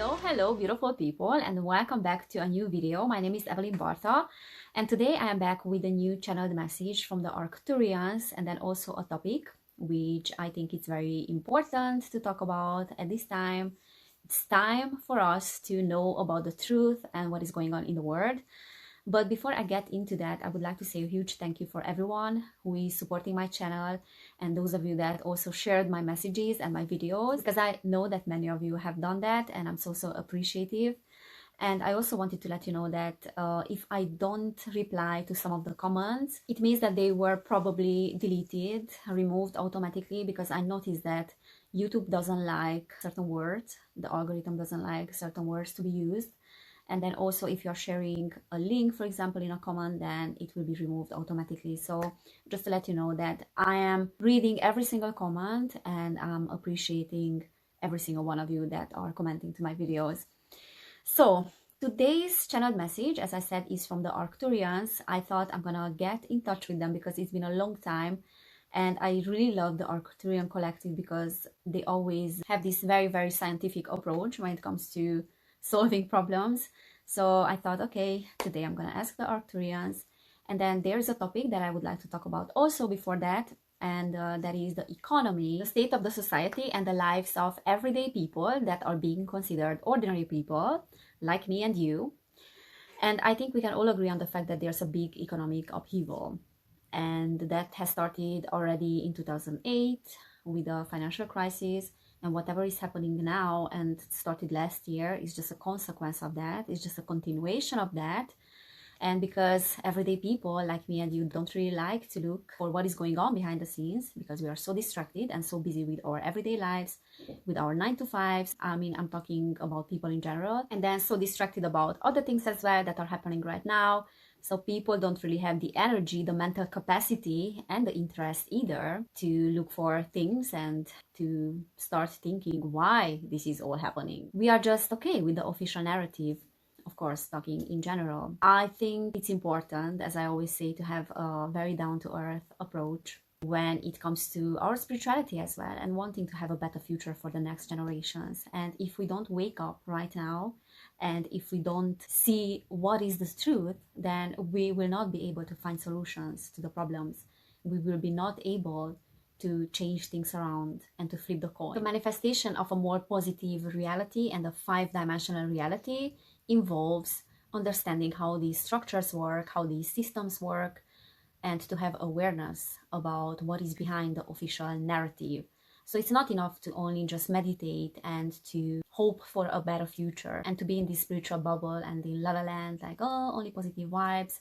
Hello, beautiful people, and welcome back to a new video. My name is Evelyn Bartha, and today I am back with a new channeled message from the Arcturians, and then also a topic which I think is very important to talk about at this time. It's time for us to know about the truth and what is going on in the world. But before I get into that, I would like to say a huge thank you for everyone who is supporting my channel and those of you that also shared my messages and my videos, because I know that many of you have done that and I'm so appreciative. And I also wanted to let you know that if I don't reply to some of the comments, it means that they were probably deleted, removed automatically, because I noticed that YouTube doesn't like certain words. The algorithm doesn't like certain words to be used. And then also if you're sharing a link, for example, in a comment, then it will be removed automatically. So just to let you know that I am reading every single comment and I'm appreciating every single one of you that are commenting to my videos. So today's channeled message, as I said, is from the Arcturians. I thought I'm gonna get in touch with them because it's been a long time. And I really love the Arcturian collective because they always have this very scientific approach when it comes to solving problems. So I thought, okay, today I'm gonna ask the Arcturians, and then there's a topic that I would like to talk about also before that, and that is the economy, the state of the society, and the lives of everyday people that are being considered ordinary people like me and you. And I think we can all agree on the fact that there's a big economic upheaval, and that has started already in 2008 with the financial crisis. And whatever is happening now and started last year is just a consequence of that. It's just a continuation of that. And because everyday people like me and you don't really like to look for what is going on behind the scenes, because we are so distracted and so busy with our everyday lives, with our 9-to-5s. I mean, I'm talking about people in general, and then so distracted about other things as well that are happening right now. So people don't really have the energy, the mental capacity, and the interest either to look for things and to start thinking why this is all happening. We are just okay with the official narrative, of course, talking in general. I think it's important, as I always say, to have a very down-to-earth approach when it comes to our spirituality as well, and wanting to have a better future for the next generations. And if we don't wake up right now, and if we don't see what is the truth, then we will not be able to find solutions to the problems. We will be not able to change things around and to flip the coin. The manifestation of a more positive reality and a 5-dimensional reality involves understanding how these structures work, how these systems work, and to have awareness about what is behind the official narrative. So it's not enough to only just meditate and to hope for a better future and to be in this spiritual bubble and in la la land, like, oh, only positive vibes.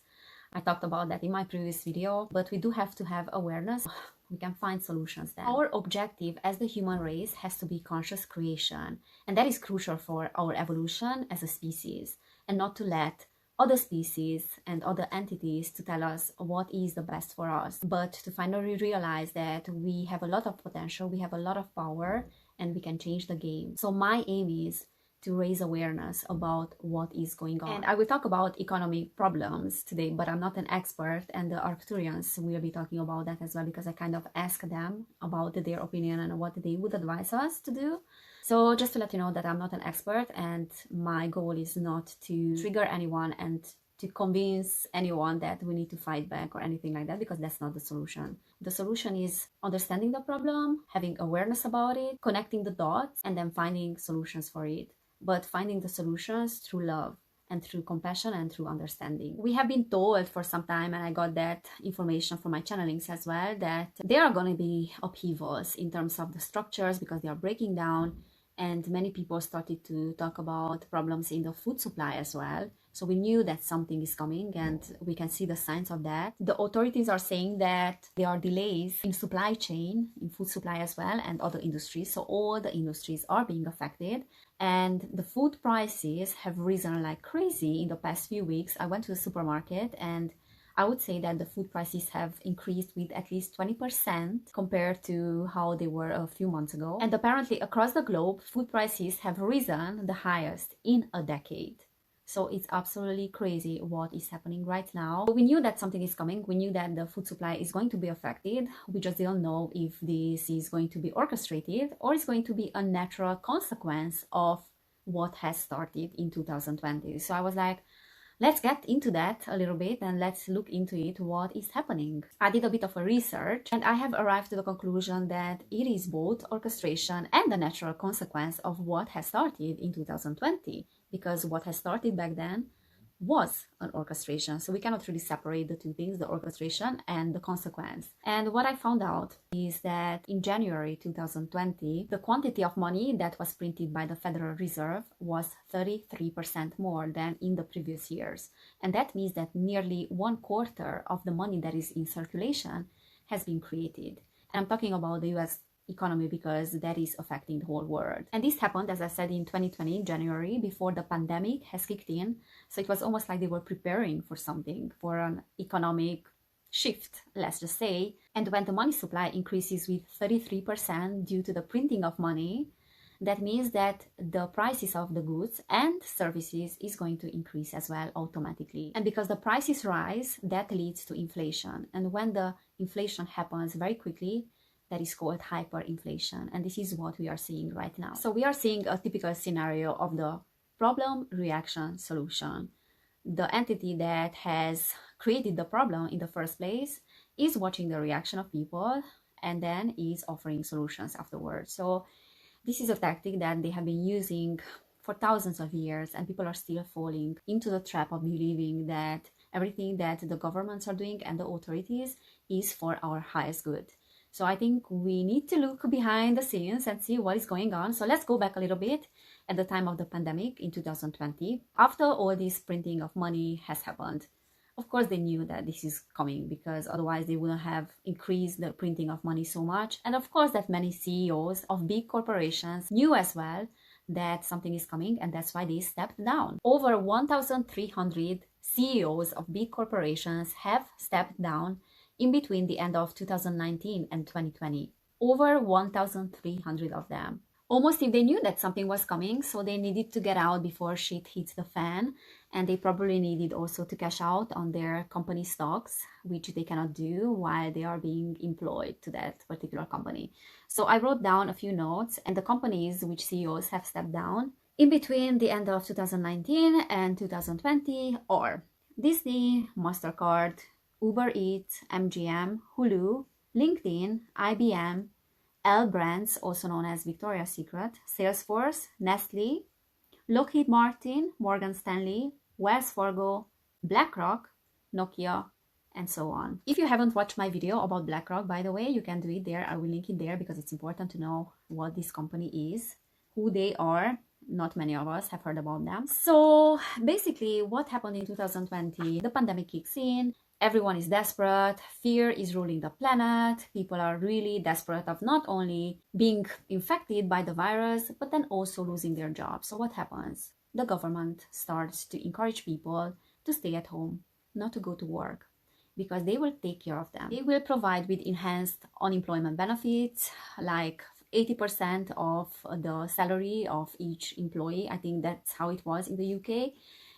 I talked about that in my previous video, but we do have to have awareness. We can find solutions then. Our objective as the human race has to be conscious creation, and that is crucial for our evolution as a species, and not to let other species and other entities to tell us what is the best for us, but to finally realize that we have a lot of potential, we have a lot of power, and we can change the game. So my aim is to raise awareness about what is going on. And I will talk about economic problems today, but I'm not an expert, and the Arcturians will be talking about that as well, because I kind of asked them about their opinion and what they would advise us to do. So just to let you know that I'm not an expert, and my goal is not to trigger anyone and to convince anyone that we need to fight back or anything like that, because that's not the solution. The solution is understanding the problem, having awareness about it, connecting the dots, and then finding solutions for it. But finding the solutions through love and through compassion and through understanding. We have been told for some time, and I got that information from my channelings as well, that there are going to be upheavals in terms of the structures because they are breaking down. And many people started to talk about problems in the food supply as well. So we knew that something is coming, and we can see the signs of that. The authorities are saying that there are delays in supply chain, in food supply as well, and other industries. So all the industries are being affected. And the food prices have risen like crazy in the past few weeks. I went to the supermarket, and I would say that the food prices have increased with at least 20% compared to how they were a few months ago. And apparently across the globe, food prices have risen the highest in a decade. So it's absolutely crazy what is happening right now. We knew that something is coming. We knew that the food supply is going to be affected. We just didn't know if this is going to be orchestrated or it's going to be a natural consequence of what has started in 2020. So I was like, let's get into that a little bit and let's look into it, what is happening. I did a bit of a research and I have arrived to the conclusion that it is both orchestration and the natural consequence of what has started in 2020, because what has started back then was an orchestration. So we cannot really separate the two things, the orchestration and the consequence. And what I found out is that in January 2020, the quantity of money that was printed by the Federal Reserve was 33% more than in the previous years. And that means that nearly 1/4 of the money that is in circulation has been created. And I'm talking about the US economy because that is affecting the whole world. And this happened, as I said, in 2020, in January, before the pandemic has kicked in. So it was almost like they were preparing for something, for an economic shift, let's just say. And when the money supply increases with 33% due to the printing of money, that means that the prices of the goods and services is going to increase as well automatically. And because the prices rise, that leads to inflation. And when the inflation happens very quickly, that is called hyperinflation. And this is what we are seeing right now. So we are seeing a typical scenario of the problem, reaction, solution. The entity that has created the problem in the first place is watching the reaction of people and then is offering solutions afterwards. So this is a tactic that they have been using for thousands of years, and people are still falling into the trap of believing that everything that the governments are doing and the authorities is for our highest good. So I think we need to look behind the scenes and see what is going on. So let's go back a little bit at the time of the pandemic in 2020. After all this printing of money has happened, of course they knew that this is coming, because otherwise they wouldn't have increased the printing of money so much. And of course that many CEOs of big corporations knew as well that something is coming, and that's why they stepped down. Over 1,300 CEOs of big corporations have stepped down in between the end of 2019 and 2020. Over 1,300 of them. Almost if they knew that something was coming, so they needed to get out before shit hits the fan, and they probably needed also to cash out on their company stocks, which they cannot do while they are being employed to that particular company. So I wrote down a few notes and the companies which CEOs have stepped down in between the end of 2019 and 2020 are Disney, MasterCard, Uber Eats, MGM, Hulu, LinkedIn, IBM, L Brands, also known as Victoria's Secret, Salesforce, Nestle, Lockheed Martin, Morgan Stanley, Wells Fargo, BlackRock, Nokia, and so on. If you haven't watched my video about BlackRock, by the way, you can do it there. I will link it there because it's important to know what this company is, who they are. Not many of us have heard about them. So basically what happened in 2020, the pandemic kicks in. Everyone is desperate, fear is ruling the planet, people are really desperate of not only being infected by the virus, but then also losing their jobs. So what happens? The government starts to encourage people to stay at home, not to go to work, because they will take care of them. They will provide with enhanced unemployment benefits, like 80% of the salary of each employee. I think that's how it was in the UK.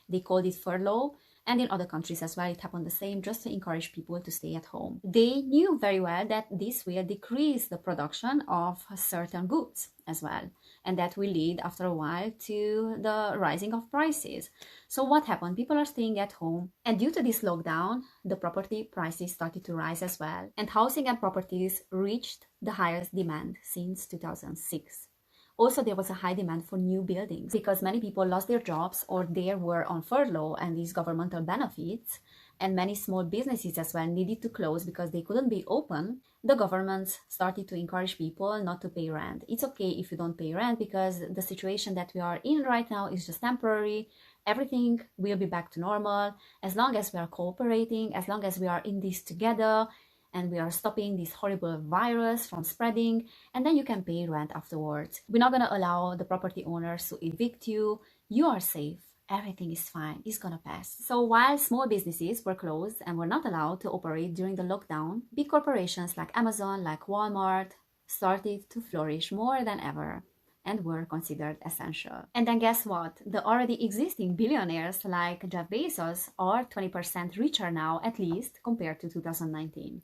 They called it furlough. And in other countries as well, it happened the same, just to encourage people to stay at home. They knew very well that this will decrease the production of certain goods as well. And that will lead after a while to the rising of prices. So what happened? People are staying at home. And due to this lockdown, the property prices started to rise as well. And housing and properties reached the highest demand since 2006. Also, there was a high demand for new buildings because many people lost their jobs or they were on furlough and these governmental benefits, and many small businesses as well needed to close because they couldn't be open. The governments started to encourage people not to pay rent. It's okay if you don't pay rent because the situation that we are in right now is just temporary. Everything will be back to normal as long as we are cooperating, as long as we are in this together, and we are stopping this horrible virus from spreading, and then you can pay rent afterwards. We're not gonna allow the property owners to evict you. You are safe. Everything is fine. It's gonna pass. So while small businesses were closed and were not allowed to operate during the lockdown, big corporations like Amazon, like Walmart, started to flourish more than ever and were considered essential. And then guess what? The already existing billionaires like Jeff Bezos are 20% richer now, at least, compared to 2019.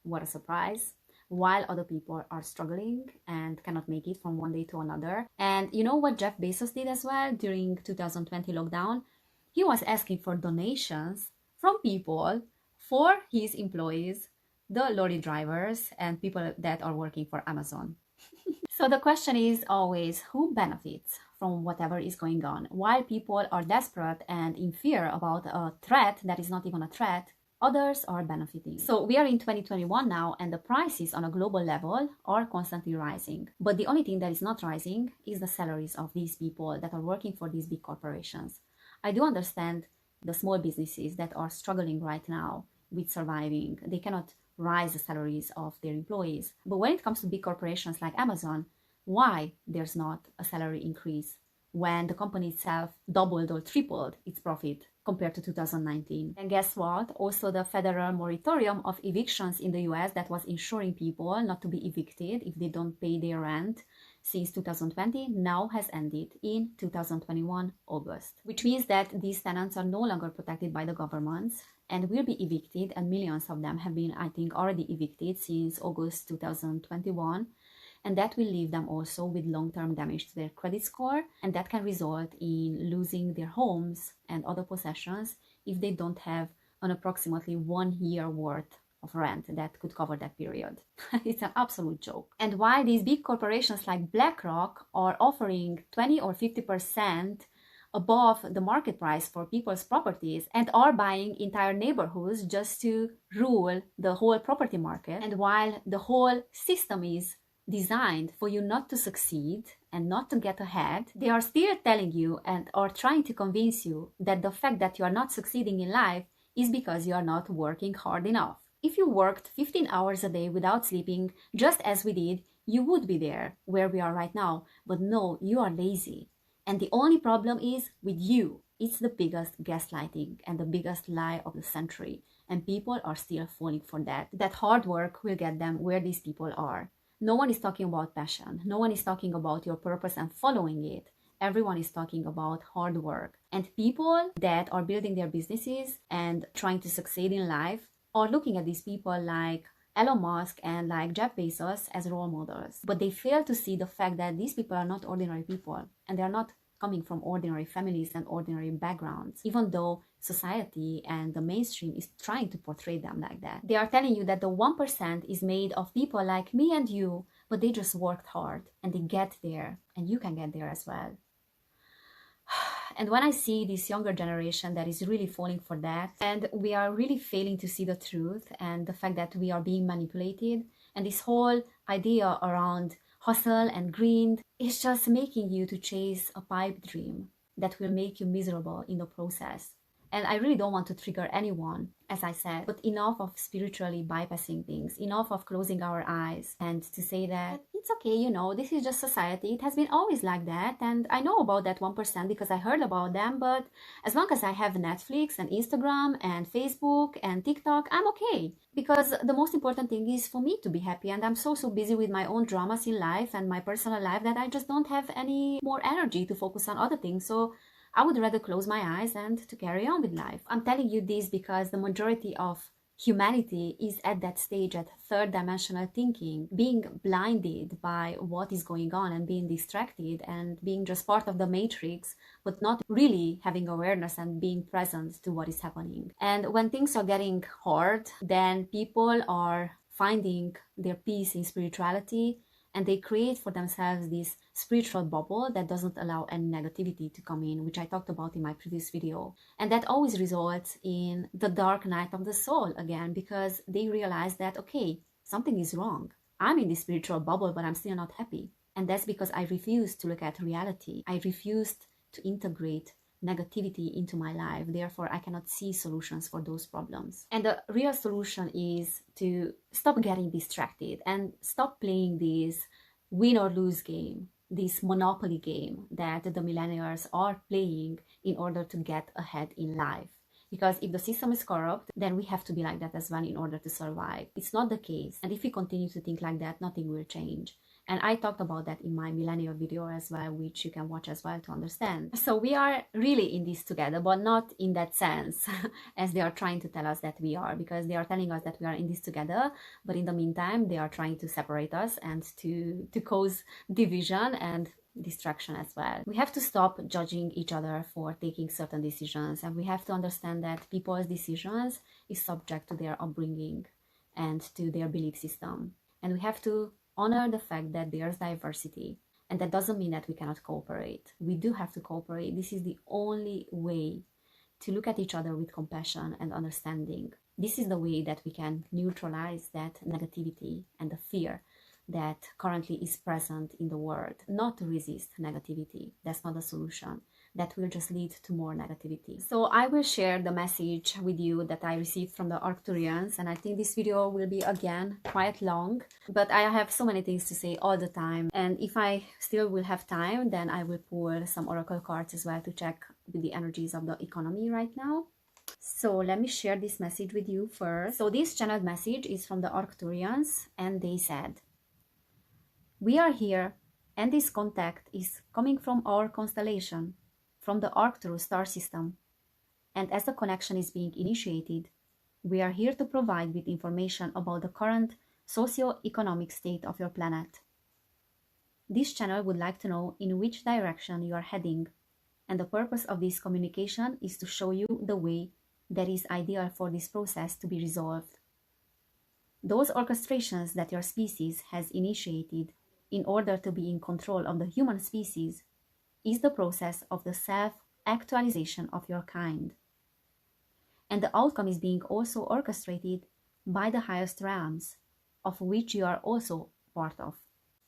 What a surprise. while other people are struggling and cannot make it from one day to another. And you know what Jeff Bezos did as well during 2020 lockdown? He was asking for donations from people for his employees, the lorry drivers and people that are working for Amazon. So the question is always who benefits from whatever is going on? While people are desperate and in fear about a threat that is not even a threat, others are benefiting. So we are in 2021 now, and the prices on a global level are constantly rising. But the only thing that is not rising is the salaries of these people that are working for these big corporations. I do understand the small businesses that are struggling right now with surviving. They cannot rise the salaries of their employees. But when it comes to big corporations like Amazon, why there's not a salary increase when the company itself doubled or tripled its profit compared to 2019? And guess what? Also, the federal moratorium of evictions in the US that was ensuring people not to be evicted if they don't pay their rent since 2020 now has ended in 2021 August, which means that these tenants are no longer protected by the governments and will be evicted, and millions of them have been, I think, already evicted since August 2021. And that will leave them also with long-term damage to their credit score, and that can result in losing their homes and other possessions if they don't have an approximately 1 year worth of rent that could cover that period. It's an absolute joke. And while these big corporations like BlackRock are offering 20 or 50% above the market price for people's properties and are buying entire neighborhoods just to rule the whole property market, and while the whole system is designed for you not to succeed and not to get ahead, they are still telling you and are trying to convince you that the fact that you are not succeeding in life is because you are not working hard enough. If you worked 15 hours a day without sleeping, just as we did, you would be there where we are right now. But no, you are lazy. And the only problem is with you. It's the biggest gaslighting and the biggest lie of the century. And people are still falling for that. That hard work will get them where these people are. No one is talking about passion. No one is talking about your purpose and following it. Everyone is talking about hard work. And people that are building their businesses and trying to succeed in life are looking at these people like Elon Musk and like Jeff Bezos as role models. But they fail to see the fact that these people are not ordinary people, and they are not coming from ordinary families and ordinary backgrounds, even though society and the mainstream is trying to portray them like that. They are telling you that the 1% is made of people like me and you, but they just worked hard and they get there, and you can get there as well. And when I see this younger generation that is really falling for that, and we are really failing to see the truth and the fact that we are being manipulated, and this whole idea around hustle and grind is just making you to chase a pipe dream that will make you miserable in the process. And I really don't want to trigger anyone, as I said, but enough of spiritually bypassing things, enough of closing our eyes and to say that it's okay, you know, this is just society. It has been always like that. And I know about that 1% because I heard about them. But as long as I have Netflix and Instagram and Facebook and TikTok, I'm okay. Because the most important thing is for me to be happy. And I'm so busy with my own dramas in life and my personal life that I just don't have any more energy to focus on other things. So I would rather close my eyes and to carry on with life. I'm telling you this because the majority of humanity is at that stage, at third dimensional thinking, being blinded by what is going on and being distracted and being just part of the matrix, but not really having awareness and being present to what is happening. And when things are getting hard, then people are finding their peace in spirituality, and they create for themselves this spiritual bubble that doesn't allow any negativity to come in, which I talked about in my previous video. And that always results in the dark night of the soul again, because they realize that, okay, something is wrong. I'm in this spiritual bubble, but I'm still not happy. And that's because I refused to look at reality. I refused to integrate negativity into my life. Therefore, I cannot see solutions for those problems. And the real solution is to stop getting distracted and stop playing this win or lose game, this monopoly game that the millennials are playing in order to get ahead in life. Because if the system is corrupt, then we have to be like that as well in order to survive. It's not the case. And if we continue to think like that, nothing will change. And I talked about that in my Millennial video as well, which you can watch as well to understand. So we are really in this together, but not in that sense as they are trying to tell us that we are, because they are telling us that we are in this together, but in the meantime, they are trying to separate us and to cause division and distraction as well. We have to stop judging each other for taking certain decisions, and we have to understand that people's decisions is subject to their upbringing and to their belief system. And we have to honor the fact that there's diversity, and that doesn't mean that we cannot cooperate. We do have to cooperate. This is the only way to look at each other with compassion and understanding. This is the way that we can neutralize that negativity and the fear that currently is present in the world. Not to resist negativity, that's not a solution. That will just lead to more negativity. So I will share the message with you that I received from the Arcturians, and I think this video will be again quite long, but I have so many things to say all the time, and if I still will have time, then I will pull some oracle cards as well to check with the energies of the economy right now. So let me share this message with you first. So this channeled message is from the Arcturians, and they said, "We are here, and this contact is coming from our constellation, from the Arcturus star system, and as the connection is being initiated, we are here to provide with information about the current socio-economic state of your planet. This channel would like to know in which direction you are heading, and the purpose of this communication is to show you the way that is ideal for this process to be resolved. Those orchestrations that your species has initiated in order to be in control of the human species is the process of the self-actualization of your kind. And the outcome is being also orchestrated by the highest realms, of which you are also part of.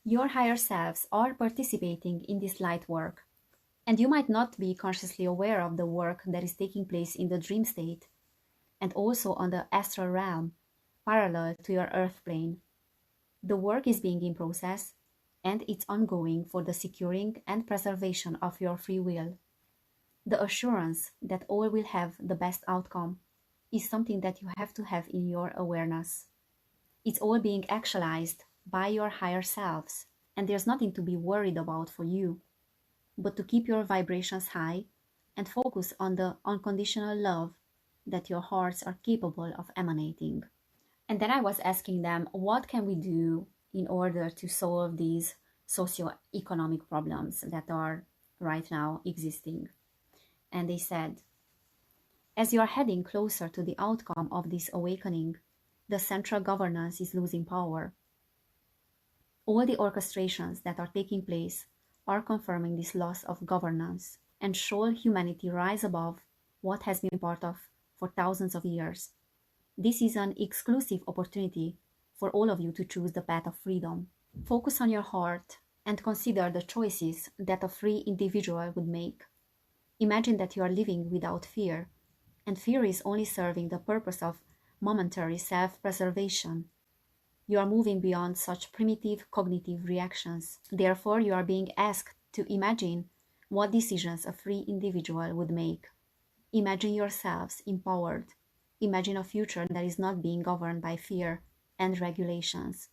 Your higher selves are participating in this light work, and you might not be consciously aware of the work that is taking place in the dream state, and also on the astral realm, parallel to your earth plane. The work is being in process, and it's ongoing for the securing and preservation of your free will. The assurance that all will have the best outcome is something that you have to have in your awareness. It's all being actualized by your higher selves, and there's nothing to be worried about for you, but to keep your vibrations high and focus on the unconditional love that your hearts are capable of emanating." And then I was asking them, what can we do in order to solve these socio-economic problems that are right now existing? And they said, as you are heading closer to the outcome of this awakening, the central governance is losing power. All the orchestrations that are taking place are confirming this loss of governance and show humanity rise above what has been part of for thousands of years. This is an exclusive opportunity for all of you to choose the path of freedom. Focus on your heart and consider the choices that a free individual would make. Imagine that you are living without fear, and fear is only serving the purpose of momentary self-preservation. You are moving beyond such primitive cognitive reactions. Therefore, you are being asked to imagine what decisions a free individual would make. Imagine yourselves empowered. Imagine a future that is not being governed by fear and regulations.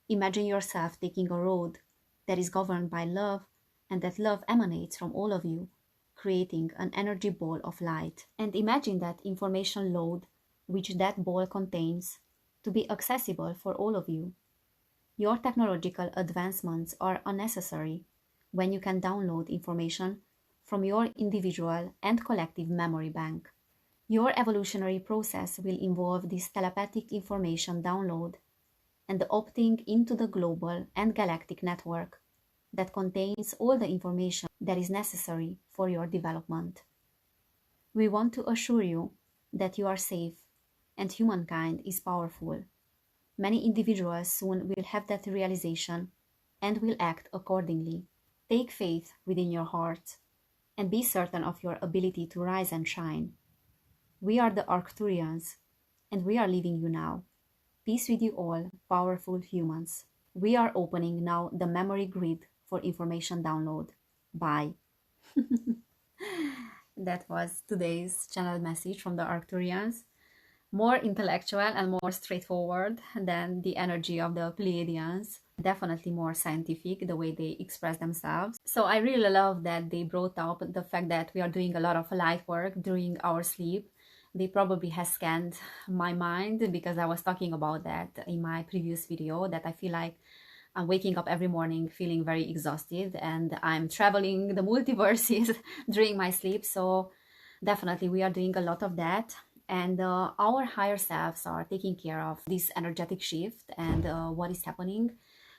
Imagine yourself taking a road that is governed by love, and that love emanates from all of you, creating an energy ball of light. And imagine that information load which that ball contains to be accessible for all of you. Your technological advancements are unnecessary when you can download information from your individual and collective memory bank. Your evolutionary process will involve this telepathic information download and the opting into the global and galactic network that contains all the information that is necessary for your development. We want to assure you that you are safe and humankind is powerful. Many individuals soon will have that realization and will act accordingly. Take faith within your heart and be certain of your ability to rise and shine. We are the Arcturians, and we are leaving you now. Peace with you all, powerful humans. We are opening now the memory grid for information download. Bye. That was today's channel message from the Arcturians. more intellectual and more straightforward than the energy of the Pleiadians. Definitely more scientific, the way they express themselves. So I really love that they brought up the fact that we are doing a lot of light work during our sleep. They probably has scanned my mind because I was talking about that in my previous video, that I feel like I'm waking up every morning feeling very exhausted and I'm traveling the multiverses during my sleep. So definitely we are doing a lot of that. And our higher selves are taking care of this energetic shift and what is happening.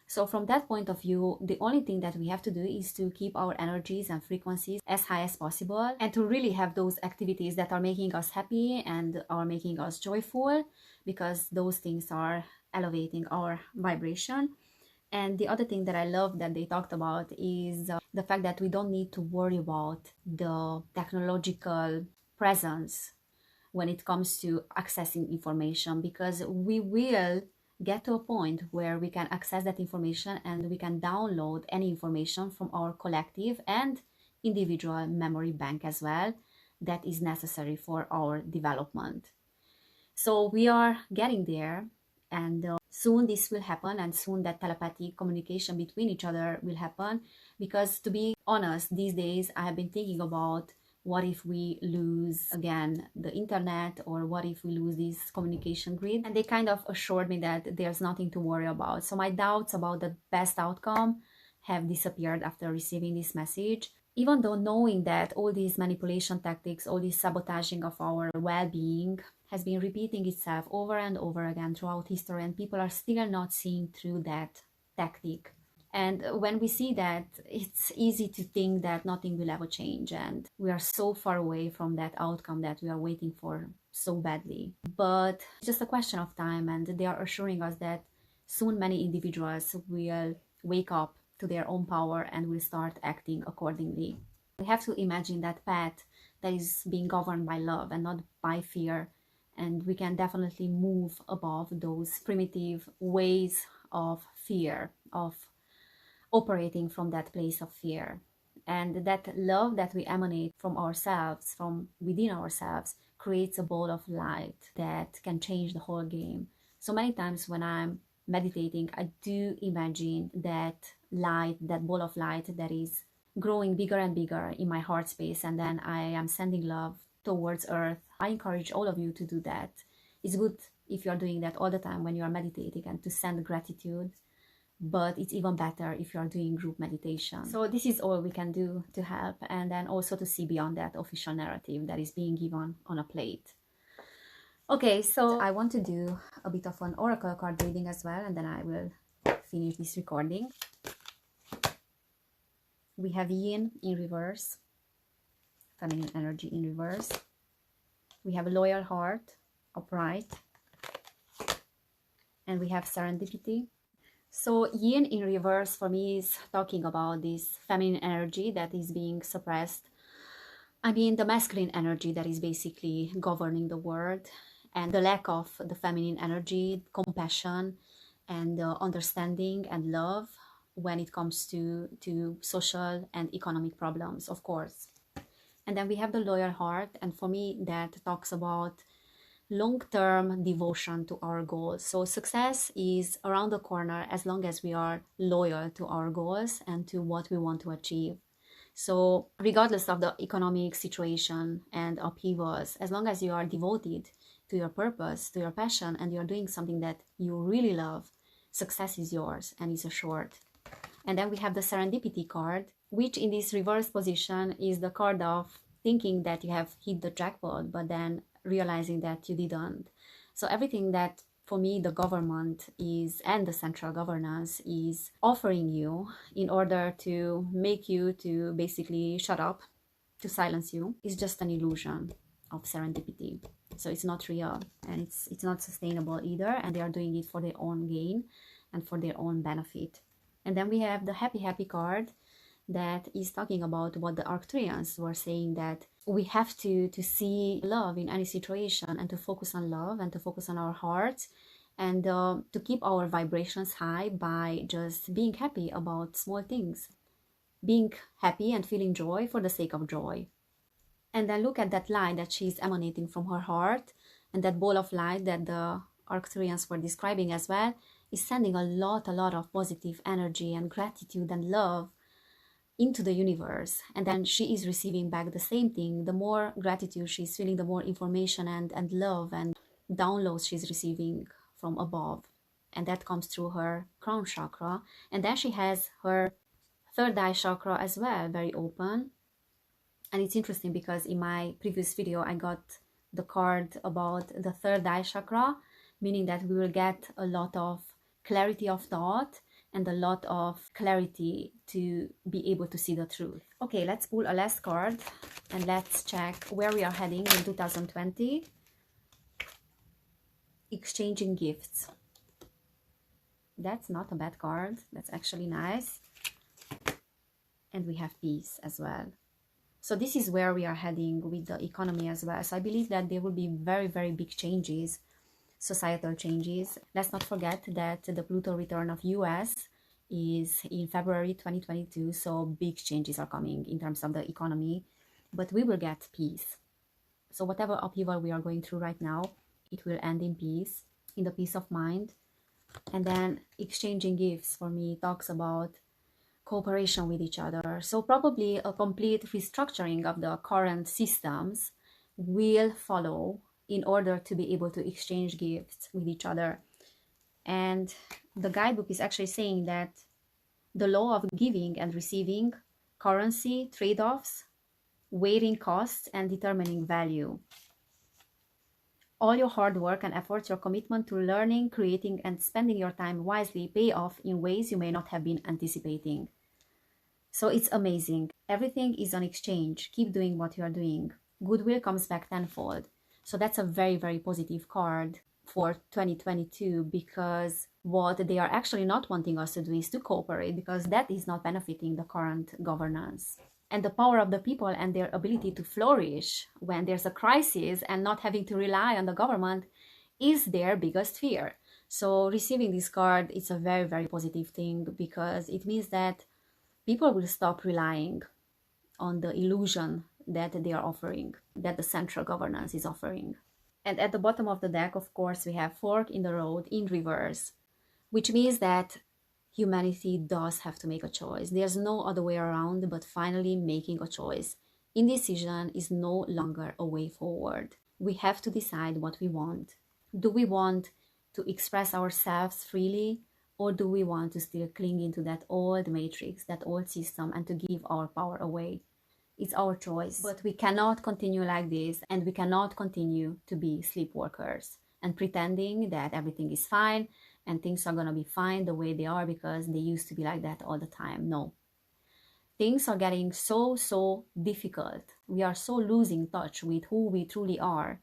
So from that point of view, the only thing that we have to do is to keep our energies and frequencies as high as possible and to really have those activities that are making us happy and are making us joyful, because those things are elevating our vibration. And the other thing that I love that they talked about is the fact that we don't need to worry about the technological presence when it comes to accessing information, because we will get to a point where we can access that information and we can download any information from our collective and individual memory bank as well that is necessary for our development. So we are getting there, and soon this will happen, and soon that telepathic communication between each other will happen. Because to be honest, these days I have been thinking about what if we lose again the internet, or what if we lose this communication grid, and they kind of assured me that there's nothing to worry about. So my doubts about the best outcome have disappeared after receiving this message, even though knowing that all these manipulation tactics, all this sabotaging of our well-being has been repeating itself over and over again throughout history, and people are still not seeing through that tactic. And when we see that, it's easy to think that nothing will ever change, and we are so far away from that outcome that we are waiting for so badly. But it's just a question of time, and they are assuring us that soon many individuals will wake up to their own power and will start acting accordingly. We have to imagine that path that is being governed by love and not by fear, and we can definitely move above those primitive ways of fear, of operating from that place of fear. And that love that we emanate from ourselves, from within ourselves, creates a ball of light that can change the whole game. So many times when I'm meditating, I do imagine that light, that ball of light that is growing bigger and bigger in my heart space, and then I am sending love towards earth. I encourage all of you to do that. It's good if you're doing that all the time when you are meditating, and to send gratitude, but it's even better if you are doing group meditation. So this is all we can do to help, and then also to see beyond that official narrative that is being given on a plate. Okay, so I want to do a bit of an oracle card reading as well, and then I will finish this recording. We have yin in reverse, feminine energy in reverse. We have a loyal heart, upright, and we have serendipity. So yin in reverse for me is talking about this feminine energy that is being suppressed. I mean, the masculine energy that is basically governing the world, and the lack of the feminine energy, compassion, and understanding and love when it comes to social and economic problems, of course. And then we have the loyal heart, and for me that talks about long-term devotion to our goals. So success is around the corner as long as we are loyal to our goals and to what we want to achieve. So regardless of the economic situation and upheavals, as long as you are devoted to your purpose, to your passion, and you're doing something that you really love, success is yours and is assured. And then we have the serendipity card, which in this reverse position is the card of thinking that you have hit the jackpot, but then realizing that you didn't. So everything that for me the government is, and the central governance is offering you in order to make you to basically shut up, to silence you, is just an illusion of serendipity. So it's not real, and it's not sustainable either, and they are doing it for their own gain and for their own benefit. And then we have the happy card that is talking about what the Arcturians were saying, that we have to see love in any situation, and to focus on love, and to focus on our hearts, and to keep our vibrations high by just being happy about small things, being happy and feeling joy for the sake of joy. And then look at that light that she's emanating from her heart, And that ball of light that the Arcturians were describing as well is sending a lot of positive energy and gratitude and love into the universe. And then she is receiving back the same thing. The more gratitude she's feeling, the more information and love and downloads she's receiving from above. And that comes through her crown chakra. And then she has her third eye chakra as well, very open. And it's interesting because in my previous video, I got the card about the third eye chakra, meaning that we will get a lot of clarity of thought and a lot of clarity to be able to see the truth. Okay, let's pull a last card and let's check where we are heading in 2020. Exchanging gifts. That's not a bad card. That's actually nice. And we have peace as well. So this is where we are heading with the economy as well. So I believe that there will be very big changes, societal changes. Let's not forget that the Pluto return of US is in February 2022. So big changes are coming in terms of the economy, but we will get peace. So whatever upheaval we are going through right now, it will end in peace, in the peace of mind. And then exchanging gifts for me talks about cooperation with each other. So probably a complete restructuring of the current systems will follow in order to be able to exchange gifts with each other. And the guidebook is actually saying that the law of giving and receiving, currency, trade-offs, weighing costs, and determining value. All your hard work and efforts, your commitment to learning, creating, and spending your time wisely pay off in ways you may not have been anticipating. So it's amazing. Everything is on exchange. Keep doing what you are doing. Goodwill comes back tenfold. So that's a very positive card for 2022, because what they are actually not wanting us to do is to cooperate, because that is not benefiting the current governance. And the power of the people and their ability to flourish when there's a crisis and not having to rely on the government is their biggest fear. So receiving this card, it's a very positive thing, because it means that people will stop relying on the illusion that they are offering, that the central governance is offering. And at the bottom of the deck, of course, we have fork in the road in reverse, which means that humanity does have to make a choice. There's no other way around but finally making a choice. Indecision is no longer a way forward. We have to decide what we want. Do we want to express ourselves freely, or do we want to still cling into that old matrix, that old system, and to give our power away? It's our choice. But we cannot continue like this, and we cannot continue to be sleepwalkers and pretending that everything is fine and things are gonna be fine the way they are because they used to be like that all the time. No. Things are getting so difficult. We are so losing touch with who we truly are.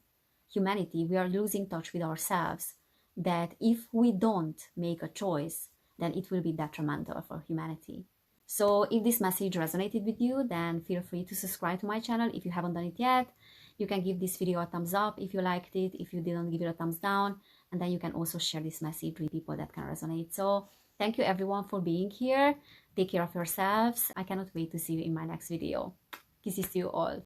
Humanity, we are losing touch with ourselves, that if we don't make a choice, then it will be detrimental for humanity. So if this message resonated with you, then feel free to subscribe to my channel if you haven't done it yet. You can give this video a thumbs up if you liked it. If you didn't, give it a thumbs down. And then you can also share this message with people that can resonate. So thank you everyone for being here. Take care of yourselves. I cannot wait to see you in my next video. Kisses to you all.